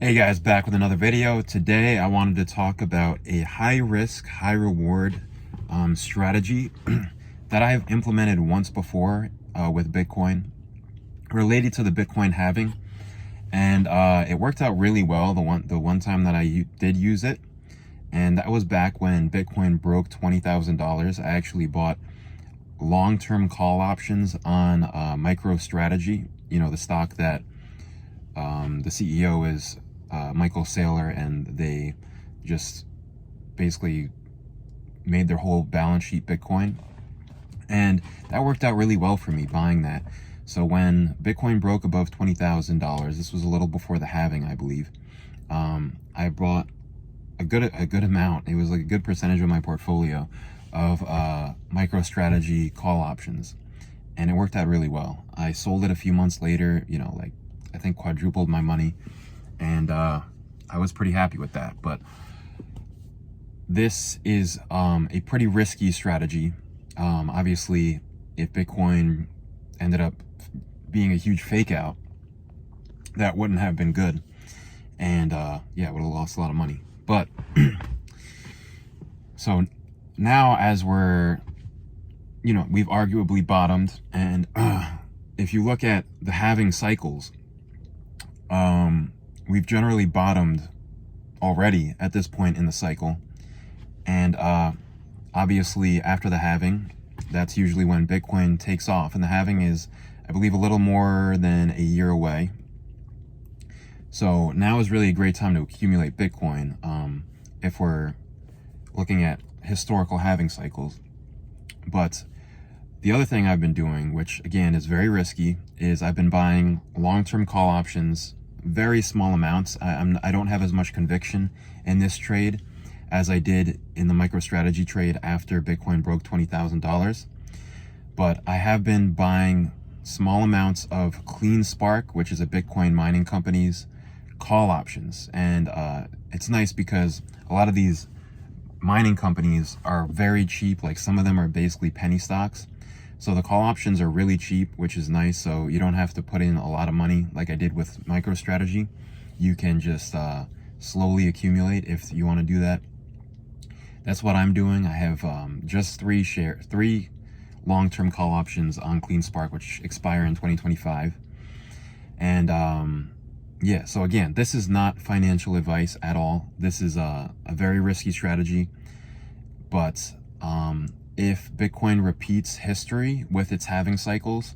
Hey guys, back with another video. Today I wanted to talk about a high risk, high reward strategy that I have implemented once before with Bitcoin related to the Bitcoin halving, and it worked out really well the one time that I did use it, and that was back when Bitcoin broke $20,000. I actually bought long-term call options on MicroStrategy, you know, the stock that the CEO is Michael Saylor, and they just basically made their whole balance sheet Bitcoin. And that worked out really well for me buying that. So when Bitcoin broke above $20,000, this was a little before the halving, I believe, I bought a good amount. It was like a good percentage of my portfolio of MicroStrategy call options, and it worked out really well. I sold it a few months later, you know, like I think quadrupled my money, and I was pretty happy with that. But this is a pretty risky strategy. Obviously, if Bitcoin ended up being a huge fake out, that wouldn't have been good, and yeah, would have lost a lot of money. But so now, as we're, you know, we've arguably bottomed, and if you look at the halving cycles, we've generally bottomed already at this point in the cycle. And obviously after the halving, that's usually when Bitcoin takes off, and the halving is, I believe, a little more than a year away. So now is really a great time to accumulate Bitcoin if we're looking at historical halving cycles. But the other thing I've been doing, which again is very risky, is I've been buying long-term call options, very small amounts. I don't have as much conviction in this trade as I did in the MicroStrategy trade after Bitcoin broke $20,000. But I have been buying small amounts of Cleanspark, which is a Bitcoin mining company's call options. And it's nice because a lot of these mining companies are very cheap. Like, some of them are basically penny stocks. So the call options are really cheap, which is nice. So you don't have to put in a lot of money like I did with MicroStrategy. You can just slowly accumulate if you want to do that. That's what I'm doing. I have just three long-term call options on Cleanspark, which expire in 2025. And yeah, so again, this is not financial advice at all. This is a very risky strategy. But if Bitcoin repeats history with its halving cycles,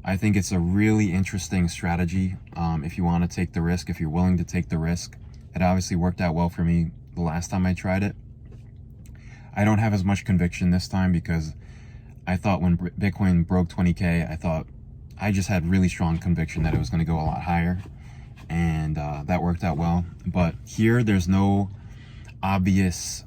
I think it's a really interesting strategy if you want to take the risk, if you're willing to take the risk. It obviously worked out well for me the last time I tried it. I don't have as much conviction this time because I thought when Bitcoin broke 20K, I just had really strong conviction that it was going to go a lot higher, and that worked out well. But here, there's no obvious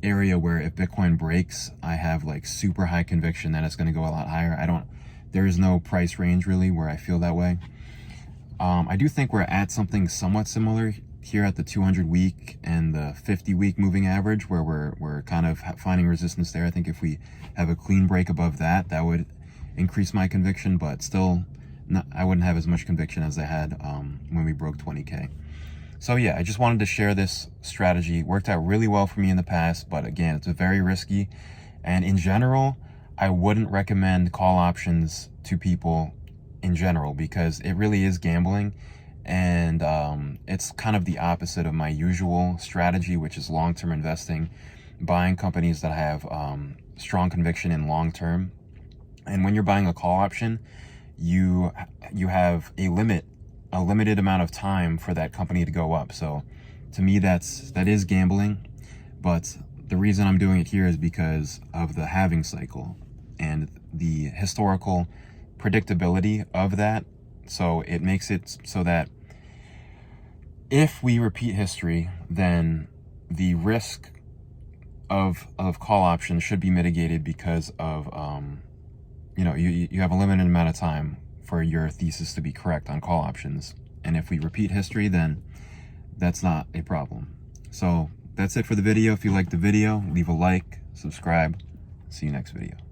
area where if Bitcoin breaks, I have like super high conviction that it's going to go a lot higher. There is no price range really where I feel that way. I do think we're at something somewhat similar here at the 200-week and the 50-week moving average, where we're kind of finding resistance there. I think if we have a clean break above that, that would increase my conviction, but still, I wouldn't have as much conviction as I had when we broke 20K. So yeah, I just wanted to share this strategy. It worked out really well for me in the past, but again, it's very risky. And in general, I wouldn't recommend call options to people in general because it really is gambling. And it's kind of the opposite of my usual strategy, which is long-term investing, buying companies that have strong conviction in long-term. And when you're buying a call option, you have a limited amount of time for that company to go up. So to me, that is gambling. But the reason I'm doing it here is because of the halving cycle and the historical predictability of that. So it makes it so that if we repeat history, then the risk of call options should be mitigated because of you know, you have a limited amount of time for your thesis to be correct on call options. And if we repeat history, then that's not a problem. So that's it for the video. If you liked the video, leave a like, subscribe. See you next video.